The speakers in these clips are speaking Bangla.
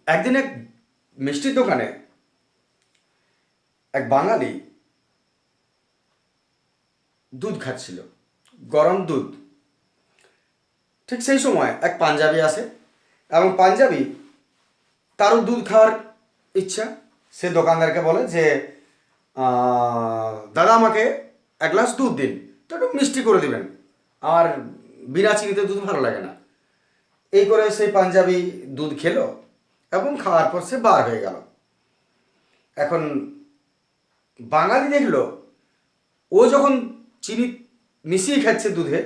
একদিন এক মিষ্টির দোকানে এক বাঙালি দুধ খাচ্ছিল, গরম দুধ। ঠিক সেই সময় এক পাঞ্জাবি আসে এবং পাঞ্জাবি তারও দুধ খাওয়ার ইচ্ছা। সে দোকানদারকে বলে যে দাদা আমাকে এক গ্লাস দুধ দিন, তো একটু মিষ্টি করে দিবেন, আমার বিনা চিনিতে দুধ ভালো লাগে না। এই করে সেই পাঞ্জাবি দুধ খেলো এবং খাওয়ার পর সে বার হয়ে গেল। এখন বাঙালি দেখলো ও যখন চিনি মিশিয়ে খাচ্ছে দুধে,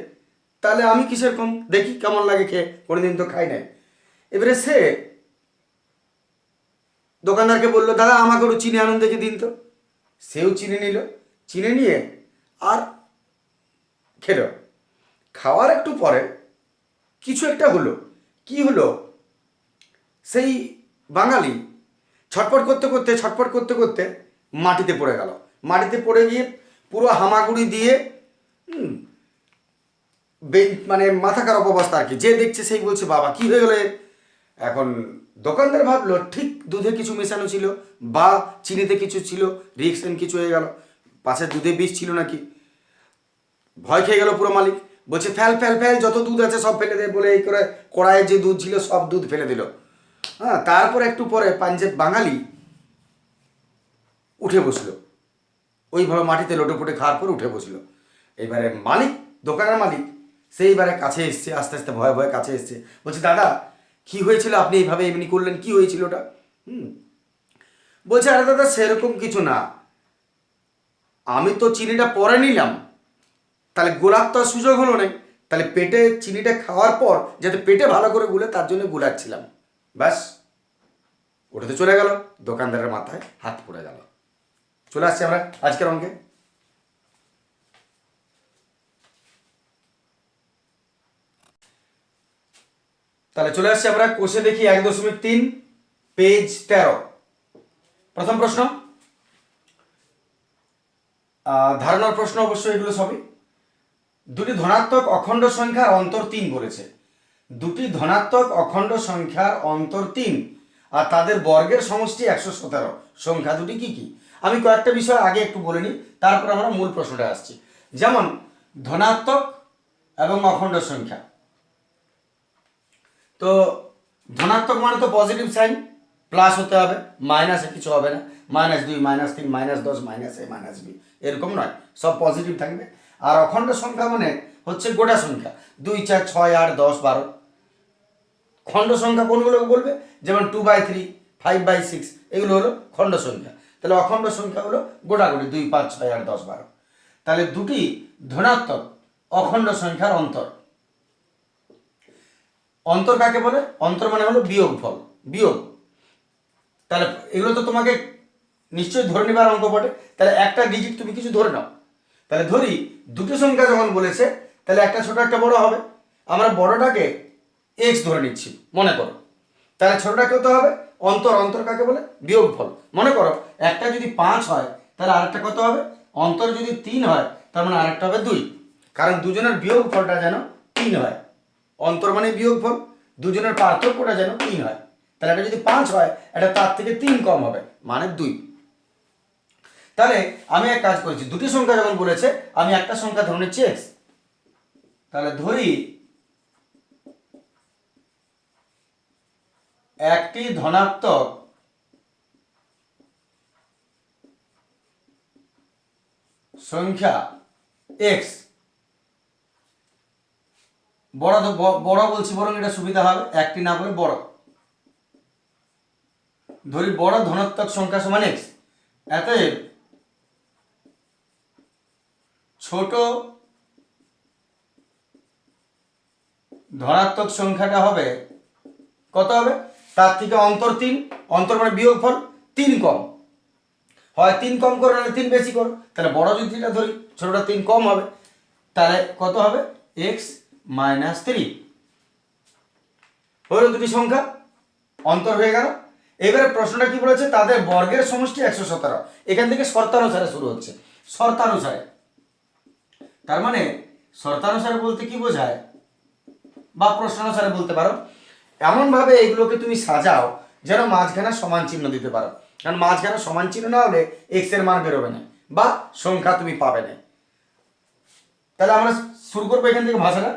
তাহলে আমি কিসের কম, দেখি কেমন লাগে খেয়ে, কোনোদিন তো খাই নাই। এবারে সে দোকানদারকে বললো দাদা আমাকে একটু চিনি আনন্দ দেখে দিন তো। সেও চিনি নিল, চিনি নিয়ে আর খেলো। খাওয়ার একটু পরে কিছু একটা হলো। কি হলো, সেই বাঙালি ছটপট করতে করতে মাটিতে পড়ে গেল। মাটিতে পড়ে গিয়ে পুরো হামাগুড়ি দিয়ে মানে মাথা খারাপ অবস্থা আর কি। যে দেখছে সেই বলছে বাবা কী হয়ে গেল। এখন দোকানদার ভাবলো ঠিক দুধে কিছু মেশানো ছিল বা চিনিতে কিছু ছিল, রিয়েকশন কিছু হয়ে গেল, পাশে দুধে বিষ ছিল নাকি। ভয় খেয়ে গেল পুরো মালিক, বলছে ফেল ফেল ফেল, যত দুধ আছে সব ফেলে দে বলে এই করে কড়াইয়ে যে দুধ ছিল সব দুধ ফেলে দিল। হ্যাঁ, তারপর একটু পরে পাঞ্জাব বাঙালি উঠে বসলো, ওইভাবে মাটিতে লোটোপুটে খাওয়ার পর উঠে বসলো। এবারে মালিক, দোকানের মালিক, সেইবারে কাছে এসছে, আস্তে আস্তে ভয়ে ভয়ে কাছে এসছে, বলছে দাদা কি হয়েছিল, আপনি এইভাবে এমনি করলেন, কি হয়েছিল ওটা? বলছে আরে দাদা সেরকম কিছু না, আমি তো চিনিটা পরে নিলাম, তাহলে গোলার তো সুযোগ হলো না, তাহলে পেটে চিনিটা খাওয়ার পর যাতে পেটে ভালো করে গুলে তার জন্য গুলাচ্ছিলাম, ব্যাস। ওটা তো চলে গেল, দোকানদারের মাথায় হাত পড়ে গেল। চলে আসছি আমরা আজকের অঙ্কে। তাহলে চলে আসছি আমরা কোষে, দেখি 1.3 পেজ 13। প্রথম প্রশ্ন, ধারণার প্রশ্ন অবশ্যই এগুলো সবই। দুটি ধনাত্মক অখণ্ড সংখ্যার অন্তর 3 বলেছে। দুটি ধনাত্মক অখণ্ড সংখ্যার অন্তর 3 আর তাদের বর্গের সমষ্টি 117। সংখ্যা দুটি কি কি? আমি কয়েকটা বিষয় আগে একটু বলে নিই, তারপর আমরা মূল প্রশ্নটা আসছি। যেমন ধনাত্মক এবং অখণ্ড সংখ্যা, তো ধনাত্মক মানে তো পজিটিভ সাইন, প্লাস হতে হবে, মাইনাসে কিছু হবে না, -2 -3 -10 -a -b এরকম নয়, সব পজিটিভ থাকবে। আর অখণ্ড সংখ্যা মানে হচ্ছে গোটা সংখ্যা, 2 4 6 8 10 12। খণ্ড সংখ্যা কোনগুলো বলবে, যেমন 2/3 5/6 এগুলো হলো খণ্ড সংখ্যা। তাহলে অখণ্ড সংখ্যা হলো গোটাগুটি 2 5 6 8 10 12। তাহলে দুটি ধনাত্মক অখণ্ড সংখ্যার অন্তর, অন্তর কাকে বলে? অন্তর মানে হলো বিয়োগ ফল, বিয়োগ। তাহলে এগুলো তো তোমাকে নিশ্চয়ই ধরে নেবার অঙ্ক বটে, তাহলে একটা ডিজিট তুমি কিছু ধরে নাও। তাহলে ধরি দুটো সংখ্যা যখন বলেছে, তাহলে একটা ছোট একটা বড় হবে, আমরা বড়টাকে এক্স ধরে নিচ্ছি মনে করো। তাহলে ছোটটা কত হবে? অন্তর, অন্তর কাকে বলে? বিয়োগ ফল। মনে করো একটা যদি 5 হয় তাহলে আরেকটা কত হবে? অন্তর যদি 3 হয় তার মানে আরেকটা হবে 2, কারণ দুজনের বিয়োগ ফলটা যেন 3 হয়। অন্তর মানে বিয়োগ ফল, দুজনের পার্থক্যটা যেন 3 হয়। তাহলে এটা যদি 5 হয়, এটা তার থেকে 3 কম হবে, মানে 2। তাহলে আমি এক কাজ করেছি, দুটি সংখ্যা যখন বলেছে আমি একটা সংখ্যা ধরে নিচ্ছি এক্স। তাহলে ধরি একটি ধনাত্মক সংখ্যা এক্স, বড় বলছি বরং এটা সুবিধা হবে, একটি না বলে বড়। ধরি বড় ধনাত্মক সংখ্যা সমান এক্স, অতএব ছোট ধনাত্মক সংখ্যাটা হবে কত হবে? তার থেকে অন্তর 3, অন্তর মানে বিয়োগ ফল, 3 কম হয়, 3 কম করো নাহলে 3 বেশি করো। তাহলে বড় যদি এটা ধরি, ছোটটা 3 কম হবে, তাহলে কত হবে? x - 3 হলো দুটি সংখ্যা, অন্তর হয়ে গেল। এবারে প্রশ্নটা কি বলেছে? তাদের বর্গের সমষ্টি 117। এখান থেকে শর্তানুসারে শুরু হচ্ছে, শর্তানুসারে। তার মানে শর্তানুসারে বলতে কি বোঝায়, বা প্রশ্নানুসারে বলতে পারো, এমনভাবে এগুলোকে তুমি সাজাও যেন মাঝখানে সমান চিহ্ন দিতে পারো, কারণ মাঝখানে সমান চিহ্ন না হলে এক্স এর মান বেরোবে না বা সংখ্যা তুমি পাবে না। তাহলে আমরা শুরু করবো এখান থেকে ভাষাটা।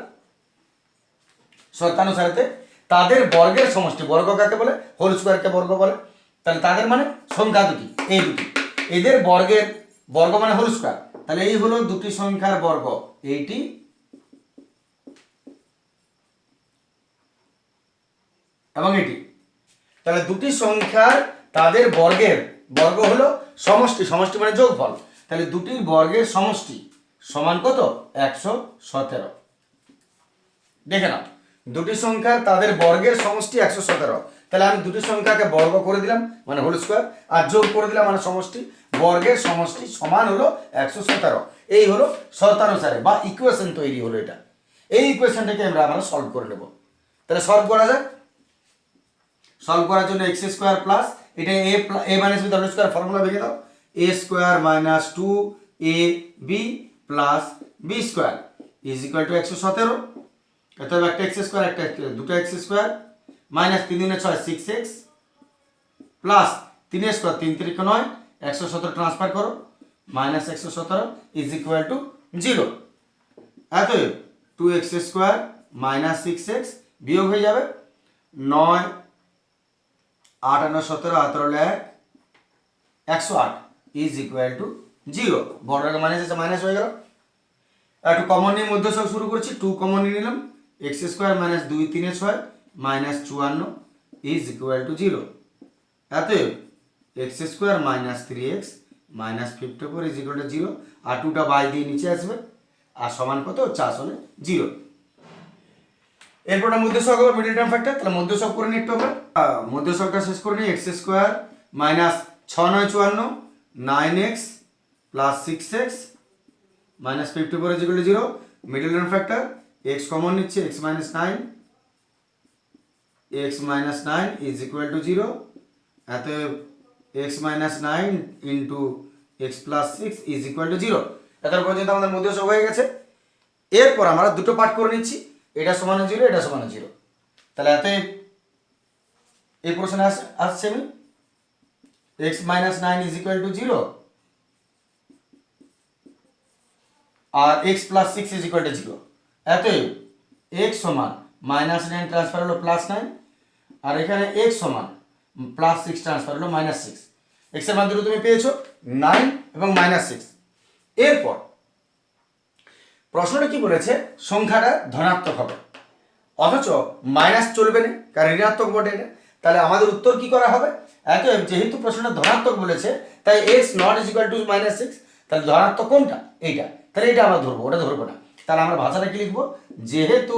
শর্তানুসারেতে তাদের বর্গের সমষ্টি, বর্গ কাকে বলে? হোল স্কোয়ারকে বর্গ বলে। তাহলে তাদের মানে সংখ্যা দুটি, এই দুটি, এদের বর্গের, বর্গ মানে হোল স্কোয়ার, তাহলে এই হলো দুটি সংখ্যার বর্গ, এইটি এবং এটি। তাহলে দুটি সংখ্যার তাদের বর্গের, বর্গ হলো সমষ্টি, সমষ্টি মানে যোগফল, তাহলে দুটির বর্গের সমষ্টি সমান কত? 117। দেখে নাও, দুটি সংখ্যার তাদের বর্গের সমষ্টি 117। তাহলে আমি দুটি সংখ্যাকে বর্গ করে দিলাম মানে হোল স্কোয়ার, আর যোগ করে দিলাম মানে সমষ্টি, বর্গের সমষ্টি সমান হলো 117। এই হলো শর্তানুসারে বা ইকুয়েশন তৈরি হলো এটা। এই ইকুয়েশনটাকে আমরা সলভ করে নেব। তাহলে সলভ করা যায়। সলভ করার জন্য এক্স স্কোয়ার প্লাস এটা a minus b whole square, formula ভেঙে দাও, a square minus 2ab plus b square is equal to 117। অতএব একটা এক্স স্কোয়ার, একটা দুটো x square, minus 3 × 6 6x plus 3 square 3 × 3 = 9, 117 transfer করো, মাইনাস 117 ইজ ইকুয়াল টু 0। অতএব 2x স্কোয়ার মাইনাস 6x বিয়োগ হয়ে যাবে 9 8 9 17 18 108 ইজ ইকুয়াল টু 0। বড়টাকে মাইনাস আছে, মাইনাস হয়ে গেল। একটু কমন নিয়ে মধ্য সব শুরু করছি, 2 কমন নিয়ে নিলাম, x square minus 2 3 6 minus 54 is equal to 0। অতএব x square minus 3x minus 54 is equal to 0, আর 2টা বাই দিয়ে নিচে আসবে, আর সমান কত? 4 হলে 0। এরপর মধ্য সহগ হবে মিডল টার্ম ফ্যাক্টর, তাহলে মধ্য সহগ করে নিই একটু আমরা। মধ্য সহগটা শেষ করে নিই, x square minus 6 9 54 9x plus 6x minus 54 is equal to 0। Middle term factor x common নিচ্ছে, x minus 9, x minus 9 is equal to 0। অতএব x minus 9 into x plus 6 is equal to 0। এত পর্যন্ত আমাদের মধ্য সহগ হয়ে গেছে। এরপর আমরা দুটো পার্ট করে নিচ্ছি, এটা সমান 0, এটা সমান 0। তাহলে অতএব এই প্রশ্নে আসছে আমি x minus 9 is equal to 0 আর x plus 6 is equal to 0। অতএব x সমান মাইনাস 9 ট্রান্সফার হলো প্লাস 9, আর এখানে x সমান প্লাস 6 ট্রান্সফার হলো মাইনাস 6। x এর মান দুটো তুমি পেয়েছো 9 এবং মাইনাস 6। এরপর প্রশ্নটা কি বলেছে? সংখ্যাটা ধনাত্মক হবে, অথচ মাইনাস চলবে না, কারণ ঋণাত্মক বটে এটা। তাহলে আমাদের উত্তর কি করা হবে? অতএব যেহেতু প্রশ্নটা ধনাত্মক বলেছে, তাই x not is equal to minus 6, তাহলে ধনাত্মক কোনটা? এইটা। তাহলে এটা আমরা ধরবো, ওটা ধরবো না। তাহলে আমরা ভাষাটা কি লিখবো? যেহেতু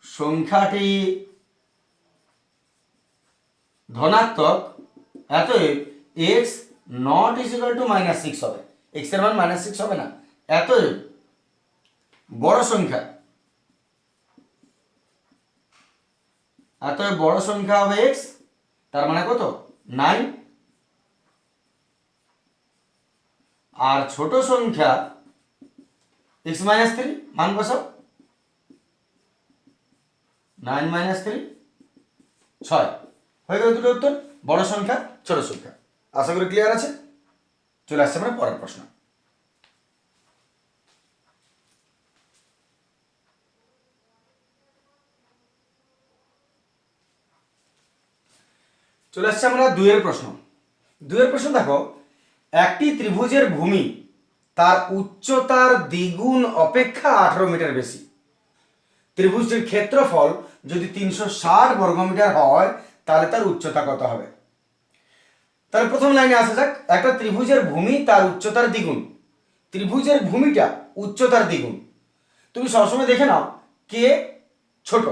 সংখ্যাটি ধনাত্মক, অতএব x not is equal to minus 6 হবে। x এর মান মাইনাস 6 হবে না। অতএব বড় সংখ্যা, অতএব বড় সংখ্যা হবে x, তার মানে কত? 9। আর ছোট সংখ্যা x মাইনাস 3, মান বসাও, 9 মাইনাস 3 6। হয়ে গেল দুটো উত্তর, বড় সংখ্যা ছোট সংখ্যা। আশা করি ক্লিয়ার আছে। চলে আসছে আমরা পরের প্রশ্ন। চলে আসছে আমরা 2 এর প্রশ্ন। 2 এর প্রশ্ন দেখো, একটি ত্রিভুজের ভূমি তার উচ্চতার দ্বিগুণ অপেক্ষা 18 মিটার বেশি। ত্রিভুজটির ক্ষেত্রফল যদি 360 বর্গমিটার হয়, তাহলে তার উচ্চতা কত হবে? তাহলে প্রথম লাইনে আসা যাক, একটা ত্রিভুজের ভূমি তার উচ্চতার দ্বিগুণ। ত্রিভুজের ভূমিটা উচ্চতার দ্বিগুণ। তুমি সবসময় দেখে নাও কে ছোট।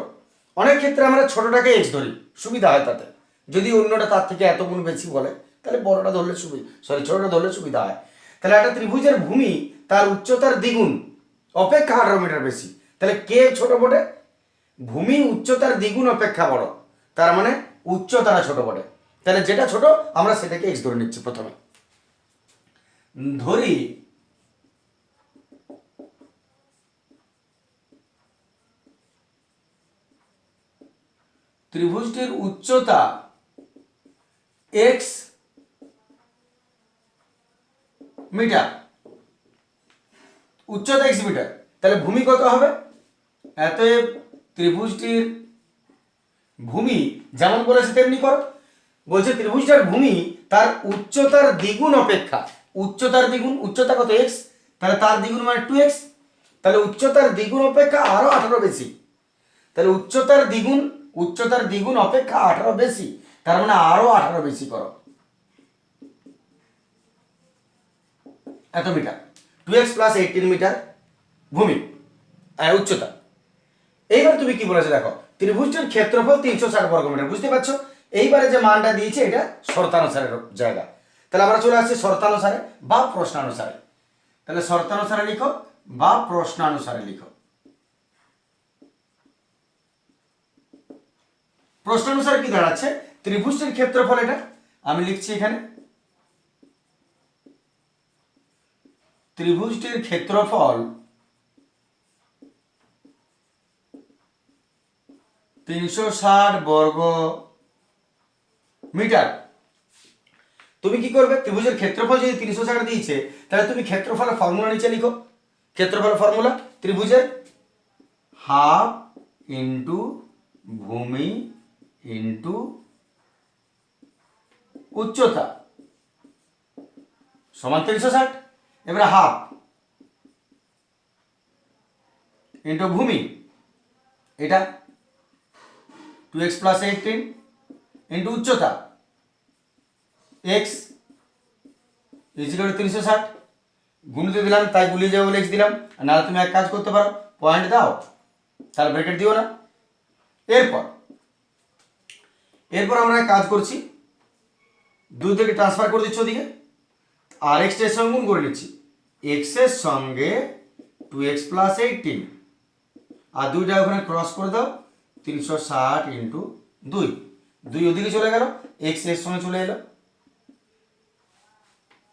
অনেক ক্ষেত্রে আমরা ছোটটাকে x ধরি, সুবিধা হয় তাতে। যদি অন্যটা তার থেকে এত গুণ বেশি বলে, তাহলে বড়টা ধরলে ছোটটা ধরলে সুবিধা হয়। তাহলে একটা ত্রিভুজের ভূমি তার উচ্চতার দ্বিগুণ অপেক্ষা 18 মিটার বেশি। তাহলে কে ছোট বটে? ভূমি উচ্চতার দ্বিগুণ অপেক্ষা বড়, তার মানে উচ্চতাটা ছোট বটে। তাহলে যেটা ছোট আমরা সেটাকে x ধরে নিচ্ছি। প্রথমে ধরি ত্রিভুজটির উচ্চতা x মিটার, উচ্চতা x মিটার, তাহলে ভূমি কত হবে? অতএব ত্রিভুজটির ভূমি যেমন বলেছে তেমনি করো। বলছে ত্রিভুজটার ভূমি তার উচ্চতার দ্বিগুণ অপেক্ষা, উচ্চতার দ্বিগুণ, উচ্চতা কত x, তাহলে তার দ্বিগুণ মানে 2x, তাহলে উচ্চতার দ্বিগুণ অপেক্ষা আরো 18 বেশি, তাহলে উচ্চতার দ্বিগুণ অপেক্ষা 18 বেশি, তার মানে আরো 18 বেশি করো, এত মিটার। 2x প্লাস 18 মিটার ভূমি উচ্চতা। এইবার তুমি কি বলেছে দেখো, ত্রিভুজটির ক্ষেত্রফল 360 বর্গমিটার, বুঝতে পারছো? এইবারে যে মানটা দিয়েছে এটা শর্তানুসারের জায়গা, তাহলে আমরা চলে আসছি শর্তানুসারে বা প্রশ্নানুসারে। তাহলে শর্তানুসারে লিখো বা প্রশ্নানুসারে লিখো। প্রশ্নানুসারে কি দাঁড়াচ্ছে, ত্রিভুজটির ক্ষেত্রফল এটা আমি লিখছি এখানে, ত্রিভুজটির ক্ষেত্রফল 360 বর্গ মিটার। তুমি কি করবে, ত্রিভুজের ক্ষেত্রফল যদি 360 দিয়েছে, তাহলে তুমি ক্ষেত্রফলের ফর্মুলা নিচে লিখো। ক্ষেত্রফলের ফর্মুলা ত্রিভুজের হাফ ইন্টু ভূমি ইন্টু উচ্চতা সমান 360। এবারে হাফ ইন্টু ভূমি, এটা 2x প্লাস 18 ইন্টু উচ্চতা x ইজিক্যাল 360, গুণিতে দিলাম তাই গুলিয়ে যাবে বলে x দিলাম, নাহলে তুমি এক কাজ করতে পারো, পয়েন্ট দাও তাহলে ব্র্যাকেট দিও না। এরপর আমরা কাজ করছি, 2 থেকে ট্রান্সফার করে দিচ্ছি ওদিকে, আর x এর সঙ্গে গুণ করে নিচ্ছি, x এর সঙ্গে 2x প্লাস 18, আর 2টা ওখানে ক্রস করে দাও, 360 ইন্টু 2, 2 ওদিকে চলে গেল, x এর সঙ্গে চলে এলো।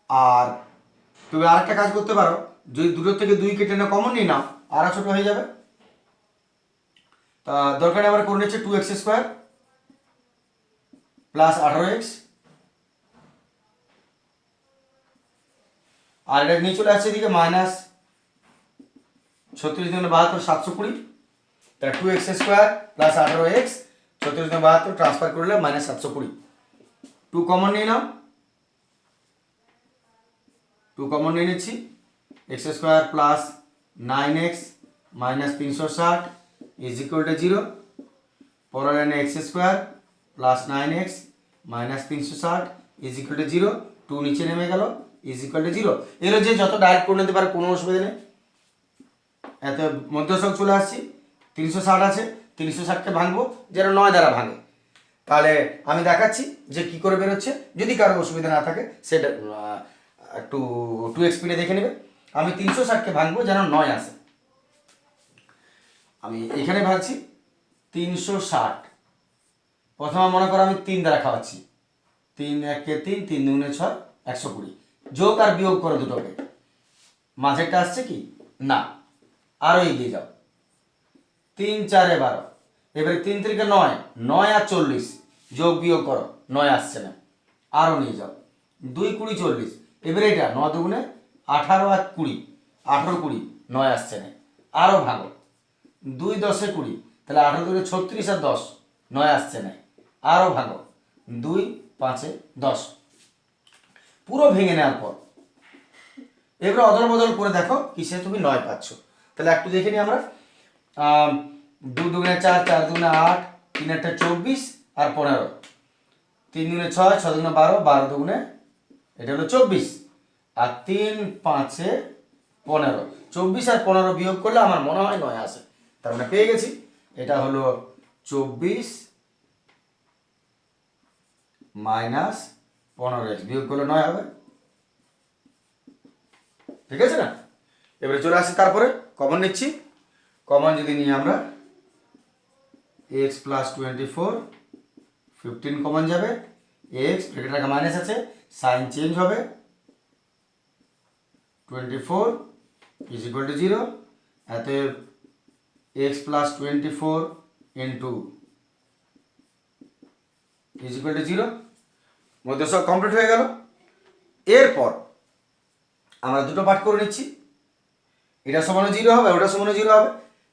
আর তুমি আরেকটা কাজ করতে পারো, যদি দুটোর থেকে 2 কেটে না কমন নিয়ে নাও, আর ছোট হয়ে যাবে, তা দরকার আমরা করে নিচ্ছি 2x স্কোয়ার প্লাস 18x, আর এটা নিয়ে চলে আসছে এদিকে মাইনাস 36 × 72 720, তাহলে 2x square plus 18x 36 × 72 transfer করলে মাইনাস 720, 2 কমন নিয়ে নাও, 2 কমন নিয়ে নিচ্ছি, x square plus 9x minus 360 is equal to 0, পরের লাইনে x square plus 9x minus 360 is equal to 0, 2 নিচে নেমে গেল ইজ ইকুয়াল টু 0। এগুলো যে যত ডাইরেক্ট করে নিতে পারে, কোনো অসুবিধা নেই। এত মধ্যসক চলে আসছি, 360 আছে, 360কে ভাঙবো যেন 9 দ্বারা ভাঙে, তাহলে আমি দেখাচ্ছি যে কি করে বেরোচ্ছে, যদি কারো অসুবিধা না থাকে সেটা একটু 2x স্পিডে দেখে নেবে। আমি 360কে ভাঙবো যেন 9 আসে, আমি এখানে ভাঙছি 360, প্রথমে মনে করো আমি 3 দ্বারা খাওয়াচ্ছি, 3 1 3, 3 2 6, 120, যোগ আর বিয়োগ করে দুটোকে, মাঝেরটা আসছে কি না, আরো এগিয়ে যাও, 3 4 12, এবারে 3 3 9, 9 আর 40 যোগ বিয়োগ করো, 9 আসছে না, আরো নিয়ে যাও, 2 20 40, এবারে এটা 9 দুগুণে 18 আর 20, 18 20, 9 আসছে না, আরো ভাগো, 2 10 20, তাহলে 18 দুগুণে 36 আর 10, 9 আসছে না, আরো ভাগো, 2 5 10, পুরো ভেঙে নেওয়ার পর এবারে অদল বদল করে দেখো কিসে তুমি 9 পাচ্ছ। তাহলে একটু দেখে নিই আমরা, 2 দুগুণে 4, 4 দুগুণে 8, 3 একটা 24 আর 15, 3 দুগুণে 6, 6 দুগুণে 12, 12 দুগুণে এটা হলো 24, আর 3 5 15, 24 আর 15 বিয়োগ করলে আমার মনে হয় 9 আসে, তার মানে পেয়ে গেছি, এটা হলো 24 মাইনাস 15x, বিয়োগ করলে 9 হবে, ঠিক আছে না? এবারে চলে আসি, তারপরে কমন নিচ্ছি, কমন যদি নিই আমরা x প্লাস 24, 15 কমন যাবে, x ব্র্যাকেট রাখা মাইনাস আছে, সাইন চেঞ্জ হবে, 24 ইজ ইকুয়াল টু 0, অতএব x plus 24 into is equal to 0, মধ্য সব কমপ্লিট হয়ে গেল। এরপর আমরা দুটো পার্ট করে নিচ্ছি, এটা সমানো 0 হবে, ওটা সমানো 0 হবে।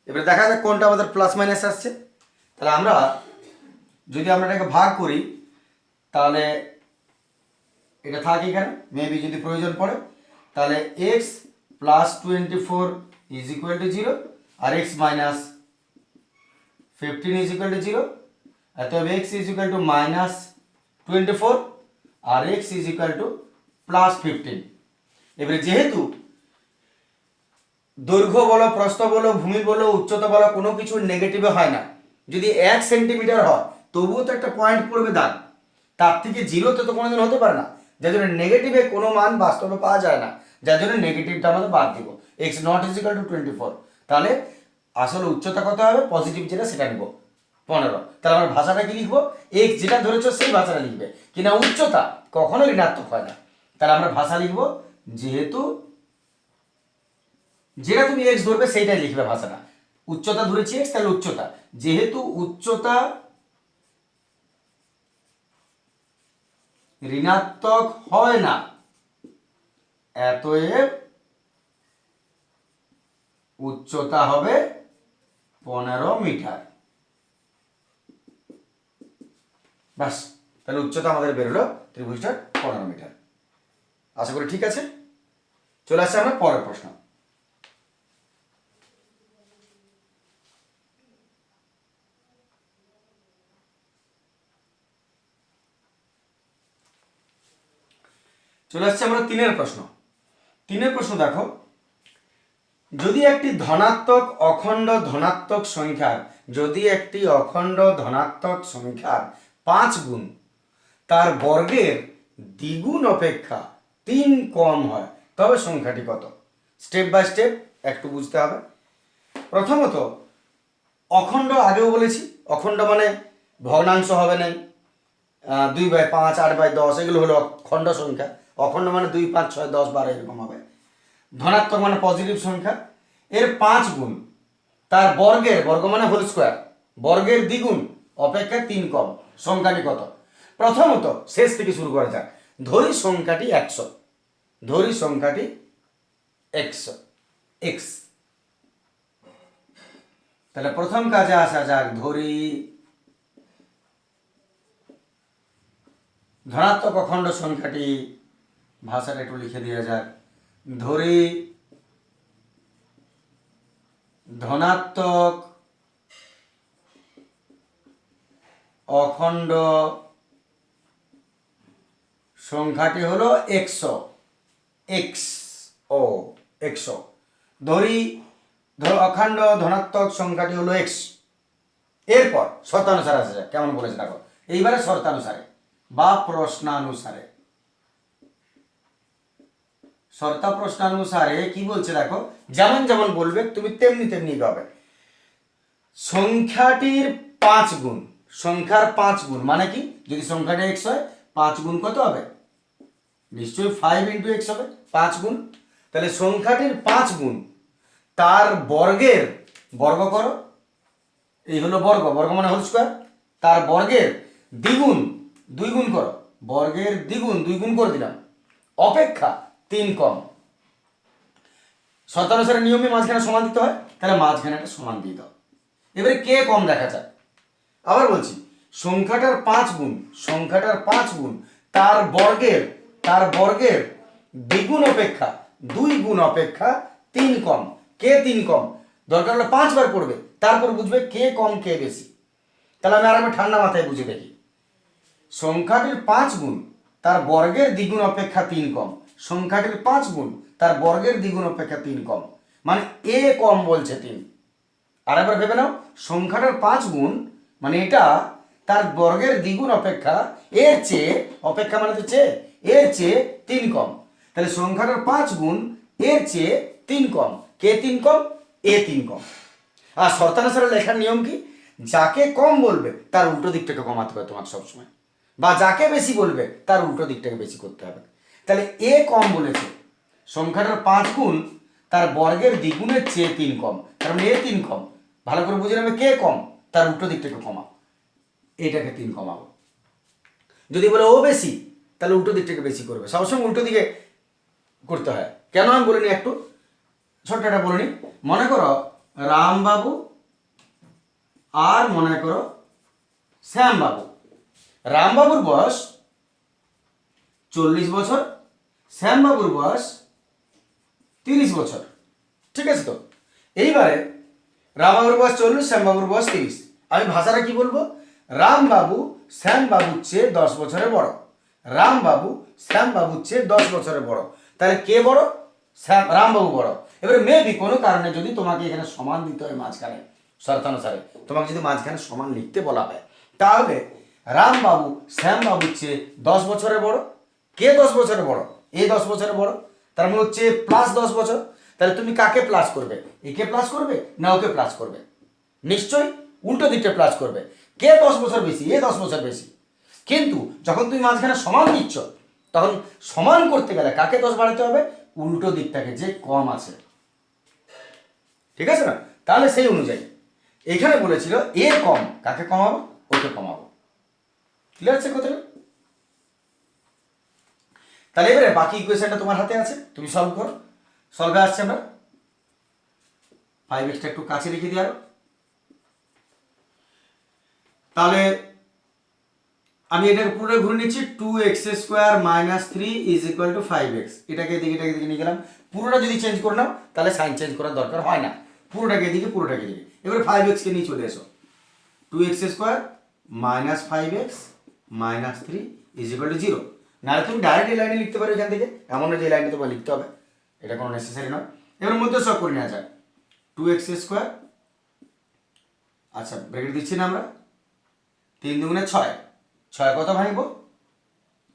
এবারে দেখা যাক কোনটা আমাদের প্লাস মাইনাস আসছে। তাহলে আমরা যদি আমরা এটাকে ভাগ করি তাহলে এটা থাকে এখানে, মেবি যদি প্রয়োজন পড়ে, তাহলে x plus 24 is equal to 0 আর x minus 15 is equal to 0, অতএব x is equal to minus 24 আর x is equal to plus 15। এবারে যেহেতু দৈর্ঘ্য বলো, প্রস্থ বলো, ভূমি বলো, উচ্চতা বলো, কোনো কিছু নেগেটিভে হয় না। যদি 1 সেন্টিমিটার হয় তবুও তো একটা পয়েন্ট পড়বে দাগ, তার থেকে 0তে তো কোনোদিন হতে পারে না, যার জন্য নেগেটিভে কোনো মান বাস্তবে পাওয়া যায় না, যার জন্য নেগেটিভটা আমাদের বাদ দিব, x not is equal two 24। তাহলে আসলে উচ্চতা কত হবে, পজিটিভ যেটা সেটা নিব 15। তাহলে আমার ভাষাটা কি লিখবো, এক্স যেটা ধরেছো সেই ভাষাটা লিখবে, কিনা উচ্চতা কখনো ঋণাত্মক হয় না। তাহলে আমরা ভাষা লিখবো, যেহেতু যেটা তুমি এক্স ধরবে সেইটাই লিখবে ভাষাটা। উচ্চতা ধরেছি এক্স, তাহলে উচ্চতা, যেহেতু উচ্চতা ঋণাত্মক হয় না, অতএব উচ্চতা হবে 15 মিটার। বাস, তাহলে উচ্চতা আমাদের বেরোলো ত্রিভুজটার 15 মিটার। আশা করি ঠিক আছে। চলে আসছে আমরা পরের প্রশ্ন। চলে আসছে আমরা 3-এর প্রশ্ন। 3-এর প্রশ্ন দেখো, যদি একটি ধনাত্মক অখণ্ড ধনাত্মক সংখ্যার, যদি একটি অখণ্ড ধনাত্মক সংখ্যার 5 গুণ তার বর্গের দ্বিগুণ অপেক্ষা 3 কম হয়, তবে সংখ্যাটি কত? স্টেপ বাই স্টেপ একটু বুঝতে হবে। প্রথমত অখণ্ড আগেও বলেছি, অখণ্ড মানে ভগ্নাংশ হবে না, 2/5, 8/10 এগুলো হলো খণ্ড সংখ্যা। অখণ্ড মানে 2, 5, 6, 10, 12 এরকম হবে। ধনাত্মক মানে পজিটিভ সংখ্যা, এর 5 গুণ তার বর্গের, বর্গ মানে হোল স্কোয়ার, বর্গের দ্বিগুণ অপেক্ষা 3 কম, সংখ্যাটি কত? প্রথমত শেষ থেকে শুরু করা যাক, ধরি সংখ্যাটি 100, ধরি সংখ্যাটি 100 এক্স। তাহলে প্রথম কাজে আসা যাক, ধরি ধনাত্মক অখণ্ড সংখ্যাটি, ভাষাটা একটু লিখে দেওয়া যাক, ধরি ধনাত্মক অখণ্ড সংখ্যাটি হলো 100, এক্স ও 100। ধরি অখণ্ড ধনাত্মক সংখ্যাটি হলো এক্স। এরপর শর্তানুসারে আসা যাক, কেমন বলেছে দেখো, এইবারে শর্তানুসারে বা প্রশ্নানুসারে। শর্তা প্রশ্নানুসারে কি বলছে দেখো, যেমন যেমন বলবে তুমি তেমনি তেমনি হবে। সংখ্যাটির 5 গুণ, সংখ্যার 5 গুণ মানে কি, যদি সংখ্যাটা এক্স হয় 5 গুণ কত হবে, নিশ্চয়ই 5 ইন্টু এক্স হবে, 5 গুণ। তাহলে সংখ্যাটির 5 গুণ তার বর্গের, বর্গ করো, এই হলো বর্গ, বর্গ মানে হোল স্কোয়ার, তার বর্গের দ্বিগুণ, 2 গুণ করো, বর্গের দ্বিগুণ 2 গুণ করে দিলাম, অপেক্ষা 3 কম। শর্তানুসারে নিয়মে মাঝখানে সমান দিতে হয়, তাহলে মাঝখানে একটা সমান দিয়ে দাও। এবারে কে কম দেখা যায়, আবার বলছি, সংখ্যাটার 5 গুণ, সংখ্যাটার 5 গুণ তার বর্গের, তার বর্গের দ্বিগুণ অপেক্ষা 2 গুণ অপেক্ষা 3 কম। কে 3 কম, দরকার হলে 5 বার পড়বে, তারপর বুঝবে কে কম কে বেশি। তাহলে আমি আরেকবার ঠান্ডা মাথায় বুঝে দেখি, সংখ্যাটির 5 গুণ তার বর্গের দ্বিগুণ অপেক্ষা 3 কম, সংখ্যাটির 5 গুণ তার বর্গের দ্বিগুণ অপেক্ষা 3 কম, মানে এ কম বলছে 3। আর একবার ভেবে নাও, সংখ্যাটার 5 গুণ মানে এটা তার বর্গের দ্বিগুণ অপেক্ষা এর চেয়ে, অপেক্ষা মানে তো চেয়ে, এর চেয়ে 3 কম। তাহলে সংখ্যাটার 5 গুণ এর চেয়ে 3 কম, কে 3 কম, এ 3 কম। আর শর্তানুসারে লেখার নিয়ম কি, যাকে কম বলবে তার উল্টো দিকটাকে কমাতে হবে তোমাকে সবসময়, বা যাকে বেশি বলবে তার উল্টো দিকটাকে বেশি করতে হবে। তাহলে এ কম বলেছে, সংখ্যাটার 5 গুণ তার বর্গের দ্বিগুণের চেয়ে 3 কম, তার মানে এ 3 কম। ভালো করে বুঝে নেবে, কে কম তার উল্টো দিকটাকে কমাও, এটাকে 3 কমাবো। যদি বলে ও বেশি, তাহলে উল্টো দিকটাকে বেশি করবে, সবসময় উল্টো দিকে করতে হয়। কেন আমি বলিনি একটু ছোট্ট একটা বলে নি। মনে করো রামবাবু আর মনে করো শ্যামবাবু। রামবাবুর বয়স 40 বছর, শ্যামবাবুর বয়স 30 বছর, ঠিক আছে তো? এইবারে রামবাবুর বয়স 40, শ্যামবাবুর বয়স 30। আমি ভাষাটা কি বলবো? রামবাবু শ্যামবাবুর চেয়ে 10 বছরের বড়। রামবাবু শ্যামবাবুর চেয়ে 10 বছরের বড়। তাহলে কে বড়? রামবাবু বড়। এবারে মেবি কোনো কারণে যদি তোমাকে এখানে সমান দিতে হয় মাঝখানে, শর্তানুসারে তোমাকে যদি মাঝখানে সমান লিখতে বলা হয়, তাহলে রামবাবু শ্যামবাবুর চেয়ে 10 বছরের বড়। কে 10 বছরের বড়? এ 10 বছরের বড়, তার মানে হচ্ছে প্লাস 10 বছর। তাহলে তুমি কাকে প্লাস করবে? একে প্লাস করবে না ওকে প্লাস করবে? নিশ্চয়ই উল্টো দিকটা প্লাস করবে। কে 10 বছর বেশি? এ 10 বছর বেশি। কিন্তু যখন তুমি মাঝখানে সমান দিচ্ছ, তখন সমান করতে গেলে কাকে 10 বাড়াতে হবে? উল্টো দিকটাকে, যে কম আছে, ঠিক আছে না? তাহলে সেই অনুযায়ী এখানে বলেছিল এ কম, কাকে কমাবো? ওকে কমাবো। ক্লিয়ার আছে কথাটা? তাহলে এবারে বাকি ইকুয়েশনটা তোমার হাতে আছে, তুমি সলভ করো। সলভে আসছে আমরা 5x একটু কাছে রেখে দিই আরো। তাহলে আমি এটাকে পুরো ঘুরে নিচ্ছি। 2x² - 3 = 5x। এটাকে এদিকে নিয়ে গেলাম। পুরোটা যদি চেঞ্জ করে নাও তাহলে সাইন চেঞ্জ করার দরকার হয় না। পুরোটাকে এদিকে এবারে 5x কে নিয়ে চলে এসো। 2x² - 5x - 3 = 0। নাহলে তুমি ডাইরেক্ট এই লাইনে লিখতে পারো এখান থেকে, এমন না যে এই লাইনে তোমার লিখতে হবে, এটা কোনো নেসেসারি নয়। এবার মধ্যে সব করে নেওয়া যায়। 2x², আচ্ছা ব্র্যাকেট দিচ্ছি না আমরা, 3 দুগুণে 6, 6 কত ভাঙব?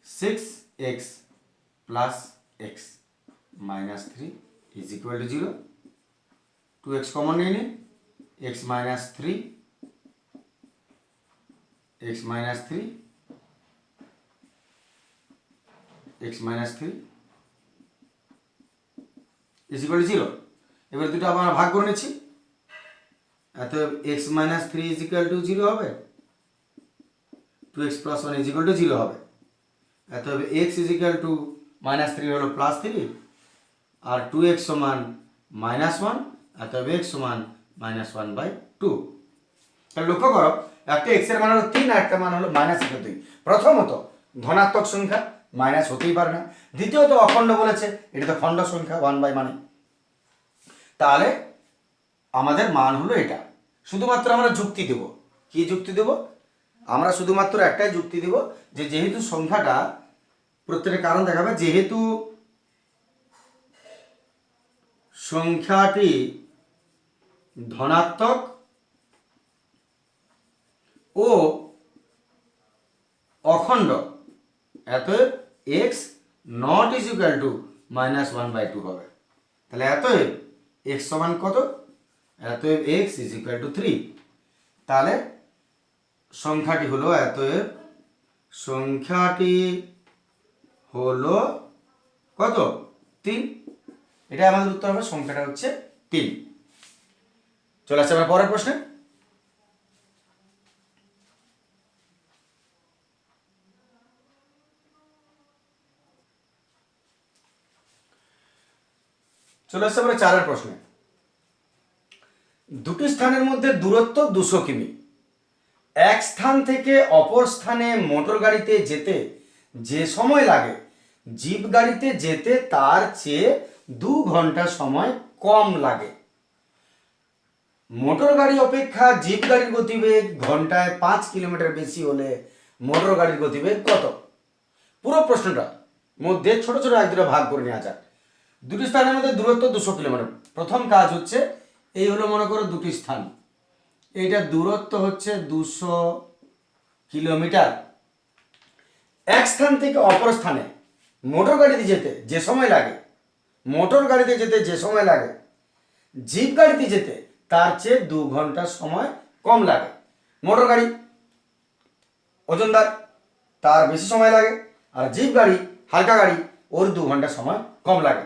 6x + x - 3 = 0। 2x কমন নিয়ে নিই, x - 3 x - 3 x - 3 = 0। এবার দুটো আমরা ভাগ করে নিচ্ছি। এত x - 3 = 0 হবে, 2x + 1 = 0 হবে। এত হবে x -3 হলো +3, আর 2x = -1, এত হবে x -1/2। তাহলে লক্ষ্য করো, একটা x এর মান হলো 3 আর একটা মান হলো -2। প্রথমত ধনাত্মক সংখ্যা, মাইনাস হতেই পারে না। দ্বিতীয়ত অখণ্ড বলেছে, এটা তো খণ্ড সংখ্যা 1/, মানে তাহলে আমাদের মান হলো এটা। শুধুমাত্র আমরা যুক্তি দেব। কি যুক্তি দেব? আমরা শুধুমাত্র একটাই যুক্তি দেব, যে যেহেতু সংখ্যাটা, প্রত্যেকটা কারণ দেখাবে, যেহেতু সংখ্যাটি ধনাত্মক ও অখণ্ড, অতএব x not = -1/2 হবে। তাহলে অতএব x সমান কত? অতএব x = 3। তাহলে সংখ্যাটি হলো, অতএব সংখ্যাটি হলো কত? 3। এটা আমাদের উত্তর হবে, সংখ্যাটা হচ্ছে 3। চলে আসছে আমরা পরের প্রশ্নে। চলে আসছে আমরা 4 প্রশ্নে। দুটি স্থানের মধ্যে দূরত্ব 200 কিমি। এক স্থান থেকে অপর স্থানে মোটর গাড়িতে যেতে যে সময় লাগে, জিপ গাড়িতে যেতে তার চেয়ে 2 ঘন্টা সময় কম লাগে। মোটর গাড়ি অপেক্ষা জিপ গাড়ির গতিবেগ ঘন্টায় 5 কিলোমিটার বেশি হলে মোটর গাড়ির গতিবেগ কত? পুরো প্রশ্নটা মধ্যে ছোট ছোট এক দুটো ভাগ করে নেওয়া যাক। দুটি স্থানের মধ্যে দূরত্ব 200 কিলোমিটার। প্রথম কাজ হচ্ছে, এই হলো মনে করো দুটি স্থান, এইটা দূরত্ব হচ্ছে 200 কিলোমিটার। এক স্থান থেকে অপর স্থানে মোটর গাড়িতে যেতে যে সময় লাগে, মোটর গাড়িতে যেতে যে সময় লাগে, জিপ গাড়িতে যেতে তার চেয়ে 2 ঘন্টা সময় কম লাগে। মোটর গাড়ি ওজনদার, তার বেশি সময় লাগে, আর জিপ গাড়ি হালকা গাড়ি, ওর 2 ঘন্টা সময় কম লাগে।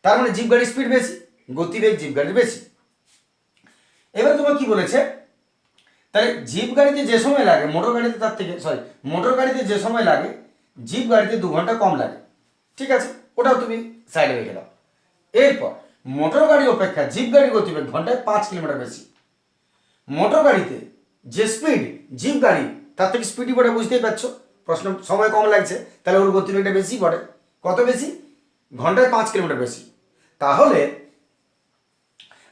তার মানে জিপ গাড়ির স্পিড বেশি, গতিবেগ জিপ গাড়ির বেশি। এবার তোমার কি বলেছে, তাহলে জিপ গাড়িতে যে সময় লাগে মোটর গাড়িতে তার থেকে মোটর গাড়িতে যে সময় লাগে জিপ গাড়িতে 2 ঘন্টা কম লাগে, ঠিক আছে, ওটাও তুমি সাইডে রেখে দাও। এরপর মোটর গাড়ি অপেক্ষা জিপ গাড়ির গতিবেগ ঘন্টায় 5 কিলোমিটার বেশি। মোটর গাড়িতে যে স্পিড জিপ গাড়ি তার থেকে স্পিডই পড়ে, বুঝতেই পারছো, প্রশ্ন সময় কম লাগছে, তাহলে ওর গতিবেগটা বেশি পড়ে। কত বেশি? ঘন্টায় 5 কিলোমিটার বেশি। তাহলে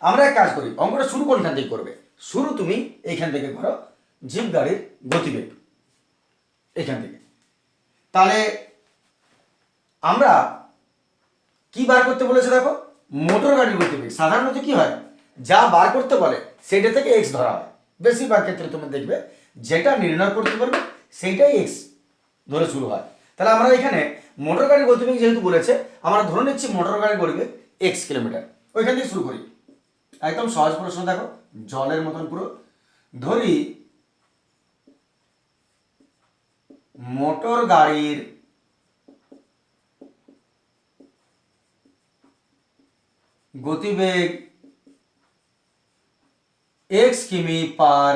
আমরা এক কাজ করি, অঙ্কটা শুরু কোনখান থেকে করবে? শুরু তুমি এইখান থেকে করো, জিপ গাড়ির গতিবেগ এখান থেকে। তাহলে আমরা কি বার করতে বলেছে দেখো, মোটর গাড়ির গতিবেগ। সাধারণত কি হয়, যা বার করতে বলে সেইটা থেকে এক্স ধরা হয়। বেশিরভাগ ক্ষেত্রে তুমি দেখবে যেটা নির্ণয় করতে পারবে সেইটাই এক্স ধরে শুরু হয়। তাহলে আমরা এখানে মোটর গাড়ির গতিবেগ যেহেতু বলেছে, আমরা ধরে নিচ্ছি মোটর গাড়ির গতিবেগ এক্স কিলোমিটার। ওইখান থেকে শুরু করি। একদম সহজ প্রশ্ন, দেখো জলের মতন পুরো। ধরি মোটর গাড়ির গতিবেগ এক্স কিমি পার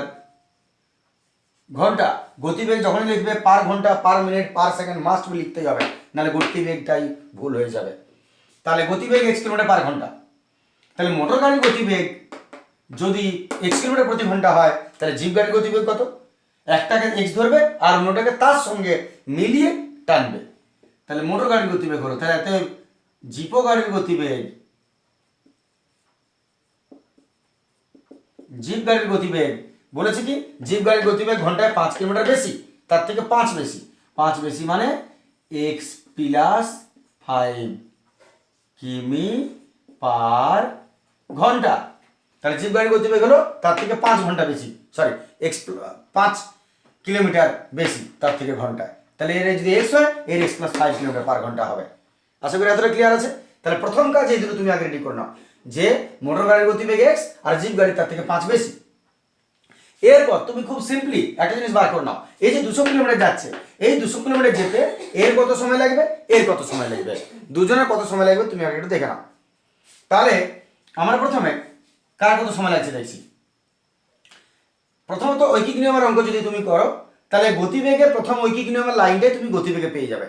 ঘন্টা। গতিবেগ যখন লিখবে পার ঘন্টা, per minute, per second must be লিখতেই হবে, নাহলে গতিবেগটাই ভুল হয়ে যাবে। তাহলে গতিবেগ এক্স কিলোমিটার পার ঘন্টা। তাহলে মোটর গাড়ির গতিবেগ যদি এক্স কিলোমিটার প্রতি ঘন্টা হয়, তাহলে জিপ গাড়ির গতিবেগ কত? একটাকে এক্স ধরবে আর অন্যটাকে তার সঙ্গে মিলিয়ে টানবে। তাহলে মোটর গাড়ির গতিবেগ হলো, তাহলে এতে জিপো গাড়ির গতিবেগ, জিপ গাড়ির গতিবেগ বলেছে কি, জিপ গাড়ির গতিবেগ ঘন্টায় 5 কিলোমিটার বেশি, তার থেকে 5 বেশি। 5 বেশি মানে এক্স প্লাস 5 কিমি পার ঘন্টা। তাহলে জিপ গাড়ির গতিবেগ হলো তার থেকে 5 ঘন্টা বেশি, এক্স 5 কিলোমিটার বেশি তার থেকে ঘন্টায়। তাহলে এর যদি এক্স হয়, এর এক্স প্লাস 5 কিলোমিটার পার ঘন্টা হবে। আশা করি এতটা ক্লিয়ার আছে। তাহলে প্রথম কাজ এই দুটো তুমি আগে রেডি করে নাও, যে মোটর গাড়ির গতিবেগ এক্স আর জিপ গাড়ি তার থেকে 5 বেশি। এরপর তুমি খুব সিম্পলি একটা জিনিস বার করে নাও, এই যে 200 কিলোমিটার যাচ্ছে, এই 200 কিলোমিটার যেতে এর কত সময় লাগবে, এর কত সময় লাগবে, দুজনের কত সময় লাগবে তুমি আগে একটু দেখে নাও। তাহলে আমরা প্রথমে কার কত সময় লাগছে দেখছি। প্রথমত ঐকিক নিয়মের অঙ্ক যদি তুমি করো, তাহলে গতিবেগের প্রথম ঐকিক নিয়মের লাইনটাই তুমি গতিবেগে পেয়ে যাবে।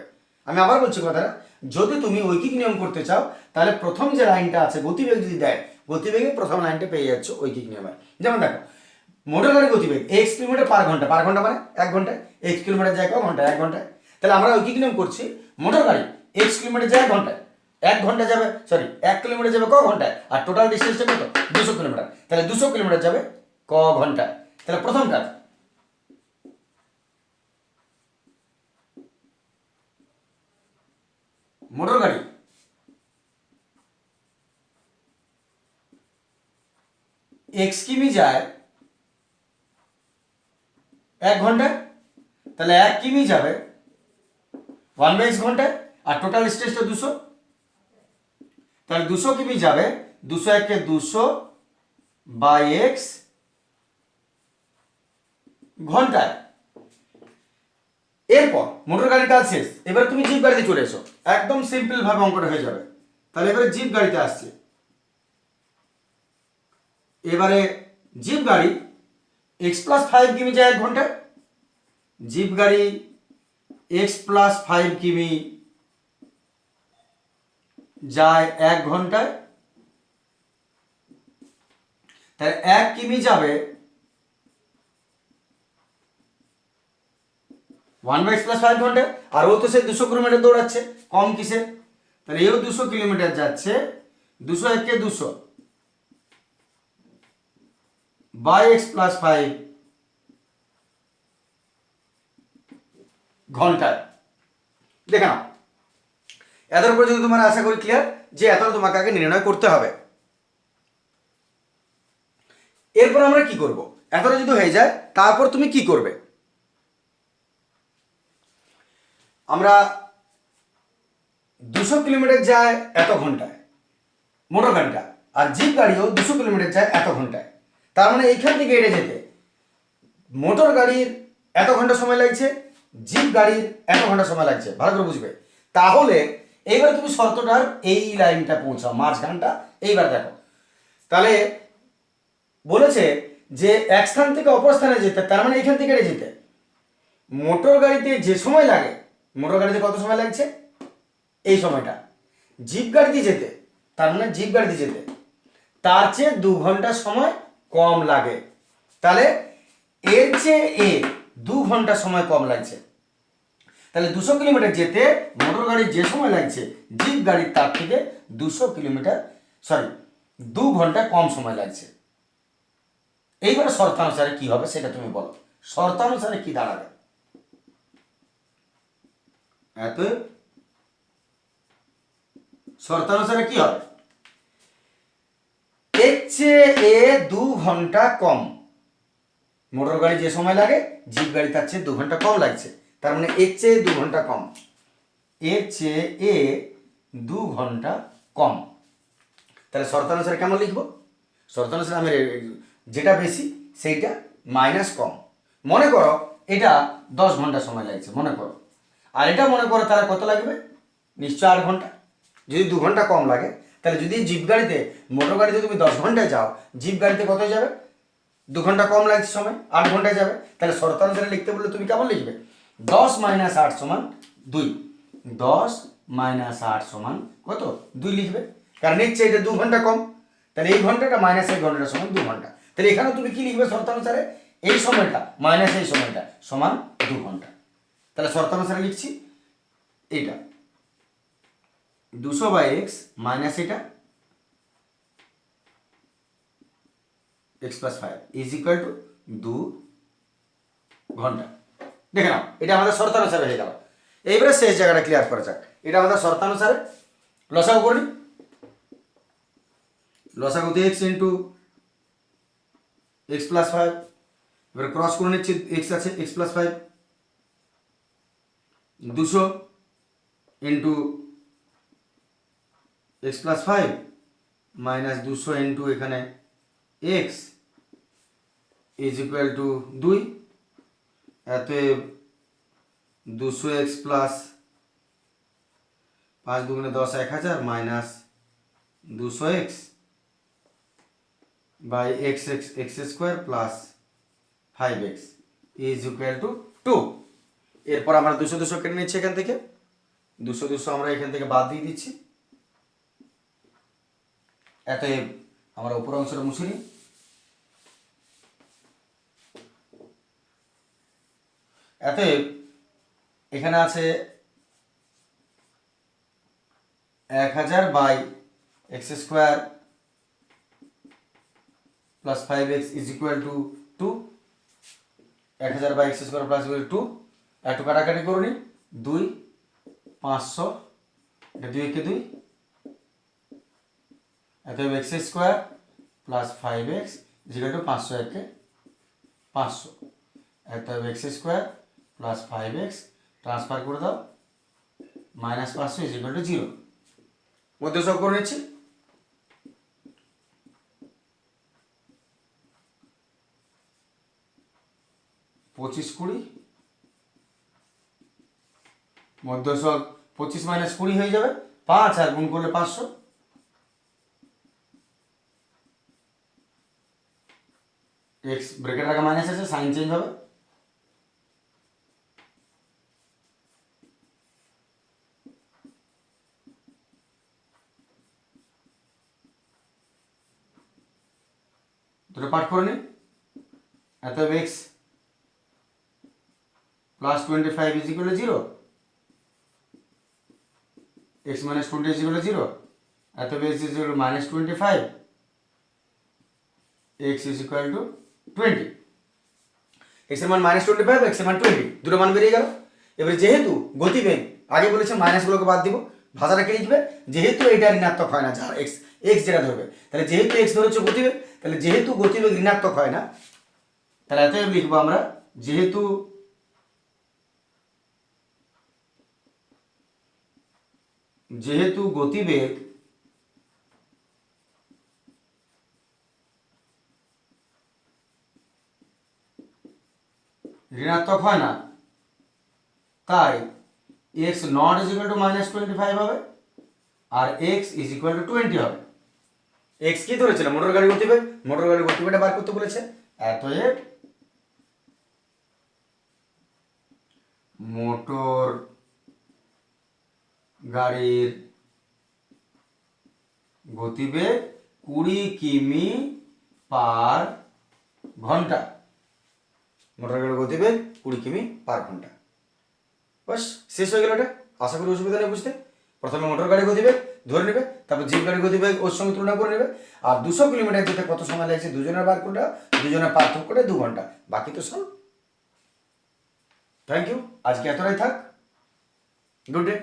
আমি আবার বলছি কথাটা, যদি তুমি ঐকিক নিয়ম করতে চাও, তাহলে প্রথম যে লাইনটা আছে গতিবেগ যদি দেয়, গতিবেগের প্রথম লাইনটা পেয়ে যাচ্ছ ঐকিক নিয়মে। যেমন দেখো মোটর গাড়ির গতিবেগ এক্স কিলোমিটার পার ঘন্টা, পার ঘন্টা মানে 1 ঘন্টায়, এক্স কিলোমিটার যায় ঘন্টা 1 ঘন্টায়। তাহলে আমরা ঐকিক নিয়ম করছি, মোটর গাড়ি এক্স কিলোমিটার যায় ঘন্টায়, 1 ঘন্টা যাবে, 1 কিলোমিটার যাবে ক ঘন্টায়, আর টোটাল ডিস্টেন্সটা কত? 200 কিলোমিটার। তাহলে 200 কিলোমিটার যাবে ক ঘন্টায়। তাহলে প্রথম কাজ, মোটর গাড়ি এক্স কিমি যায় 1 ঘন্টায়, তাহলে 1 কিমি যাবে 1/x ঘন্টায়, আর টোটাল ডিস্টেন্সটা 200। তাহলে 200 কিমি যাবে 200 একে 200 বাই এক্স ঘন্টায়। এরপর মোটর গাড়ির কাজ শেষ, এবার তুমি জিপ গাড়িতে চলে এসো, একদম সিম্পল ভাবে অঙ্কটা হয়ে যাবে। তাহলে এবারে জিপ গাড়িতে আসছে, এবারে জিপ গাড়ি এক্স প্লাস 5 কিমি যায় 1 ঘন্টায়, জিপ গাড়ি এক্স প্লাস 5 কিমি যায় 1 ঘন্টায়। তাহলে 1 কিমি যাবে 1/x প্লাস 5 ঘন্টায়, আর ও তো সে 200 কিলোমিটার দৌড়াচ্ছে, কম কিসের? তাহলে এও 200 কিলোমিটার যাচ্ছে, 200 একে 200 বাই এক্স প্লাস 5 ঘন্টায়। দেখে নাও, এতটা পর্যন্ত তোমার আশা করি ক্লিয়ার, যে এতটা তোমাকে আগে নির্ণয় করতে হবে। এরপর আমরা কি করব, এতটা যদি হয়ে যায় তারপর তুমি কি করবে? আমরা 200 কিলোমিটার যায় এত ঘন্টায় মোটর গাড়িটা, আর জিপ গাড়িও 200 কিলোমিটার যায় এত ঘন্টায়। তার মানে এইখান থেকে এটা যেতে মোটর গাড়ির এত ঘন্টা সময় লাগছে, জিপ গাড়ির এত ঘন্টা সময় লাগছে, ভালো করে বুঝবে। তাহলে এইবার তুমি শর্তটার এই লাইনটা পৌঁছাও, মাঝখানটা এইবার দেখো। তাহলে বলেছে যে এক স্থান থেকে অপর স্থানে যেতে, তার মানে এখান থেকে যেতে মোটর গাড়িতে যে সময় লাগে, মোটর গাড়িতে কত সময় লাগছে এই সময়টা, জিপ গাড়িতে যেতে, তার মানে জিপ গাড়িতে যেতে তার চেয়ে 2 ঘন্টা সময় কম লাগে। তাহলে এর চেয়ে এ 2 ঘন্টা সময় কম লাগছে। তাহলে 200 কিলোমিটার যেতে মোটর গাড়ির যে সময় লাগছে জিপ গাড়ির তার থেকে 2 ঘন্টা কম সময় লাগছে। এইবারে শর্তানুসারে কি হবে সেটা তুমি বলো, শর্তানুসারে কি দাঁড়াবে? এত শর্তানুসারে কি হবে? এর চেয়ে এ 2 ঘন্টা কম, মোটর গাড়ি যে সময় লাগে জিপ গাড়ি তার চেয়ে 2 ঘন্টা কম লাগছে, তার মানে এর চেয়ে 2 ঘন্টা কম, এর চেয়ে এ 2 ঘন্টা কম। তাহলে শর্তানুসারে কেমন লিখবো? শর্তানুসারে আমি যেটা বেশি সেইটা মাইনাস কম। মনে করো এটা 10 ঘন্টা সময় লাগছে মনে করো, আর এটা মনে করো তাহলে কত লাগবে, নিশ্চয় 8 ঘন্টা। যদি 2 ঘন্টা কম লাগে তাহলে যদি জিপ গাড়িতে, মোটর গাড়িতে তুমি 10 ঘন্টায় যাও, জিপ গাড়িতে কত যাবে, 2 ঘন্টা কম লাগছে সময়, 8 ঘন্টায় যাবে। তাহলে শর্তানুসারে লিখতে বললে তুমি কেমন লিখবে? 10 - 8 সমান 2, 10 - 8 সমান কত, 2 লিখবে, কারণ নিচ্ছে এটা 2 ঘন্টা কম, তাহলে এই ঘন্টাটা মাইনাস এই ঘন্টাটা সমান 2 ঘন্টা। তাহলে এখানে তুমি কি লিখবে শর্তানুসারে? এই সময়টা মাইনাস এই সময়টা সমান 2 ঘন্টা। তাহলে শর্তানুসারে লিখছি এইটা 200/x মাইনাস এটা x + 5 = 2 ঘন্টা। দেখে নাও এটা আমাদের শর্তানুসারে হয়ে গেল। এইবারে শেষ জায়গাটা ক্লিয়ার করা যাক। এটা আমাদের শর্তানুসারে লসাগু করি, লসাগুতে x × x + 5, এবার ক্রস করে নিচ্ছি, x আছে x + 5, 200 × x + 5 মাইনাস 200 × এখানে x = 2, এতে 200x plus 5 × 2 = 10, 1000 minus 200x by x² plus 5x = 2। এরপর আমরা 200 200 কেটে নিচ্ছি এখান থেকে, 200 200 আমরা এখান থেকে বাদ দিয়ে দিচ্ছি। এতে আমরা উপর অংশটা মুছে নিই, এতে এখানে আছে 1000 by x² plus 5x = 2, 1000 by x² plus 2, একটু কাটাকাটি করে নিই, 2 500, এটা 2 × 2, এত x² প্লাস 5x = 500 × 500, এত x² প্লাস 5x ট্রান্সফার করে দাও, -500 = 0, মধ্যে সব করে নিচ্ছি। পঁচিশ 20 মধ্যসক 25 - 20 হয়ে যাবে, 5 আর গুণ করলে 500, x ব্র্যাকেট রাখা মাইনাস আছে, সাইন চেঞ্জ হবে, দুটো পাঠ করে নিই, এত x প্লাস 25 = 0, x - 20 = 0, এত x -25, x = 20, x এর মান -25, x এর মান 20, দুটো মান বেরিয়ে গেল। এবারে যেহেতু গতিবেগ আগে বলেছে মাইনাসগুলোকে বাদ দিব, ভাষাটা কি লিখবে, যেহেতু এটা ঋণাত্মক হয় না, যার x যেটা ধরবে, তাহলে যেহেতু x ধরেছে গতিবেগ, তাহলে যেহেতু গতিবেগ ঋণাত্মক হয় না, তাহলে এত লিখবো আমরা যেহেতু গতিবেগ ঋণাত্মক হয় না, তাই x not = -25 হবে আর x = 20 হবে। x কি ধরেছিল, মোটর গাড়ি গতিবেগ, মোটর গাড়ি গতিবেগটা বার করতে বলেছে, অতএব মোটর গাড়ির গতিবেগ 20 কিমি পার ঘন্টা। মোটর গাড়ির গতিবেগ 20 কিমি পার ঘন্টা। বাস, শেষ হয়ে গেল এটা। আশা করি অসুবিধা নেই বুঝতে। প্রথমে মোটর গাড়ির গতিবেগ ধরে নেবে, তারপর জিপ গাড়ির গতিবেগ ওর সঙ্গে তুলনা করে নেবে, আর 200 কিলোমিটার যেতে কত সময় লাগছে দুজনের বার কোনটা, দুজনের পার্থক্যটা 2 ঘন্টা, বাকি তো সব। থ্যাংক ইউ, আজকে এতটাই থাক। Good day.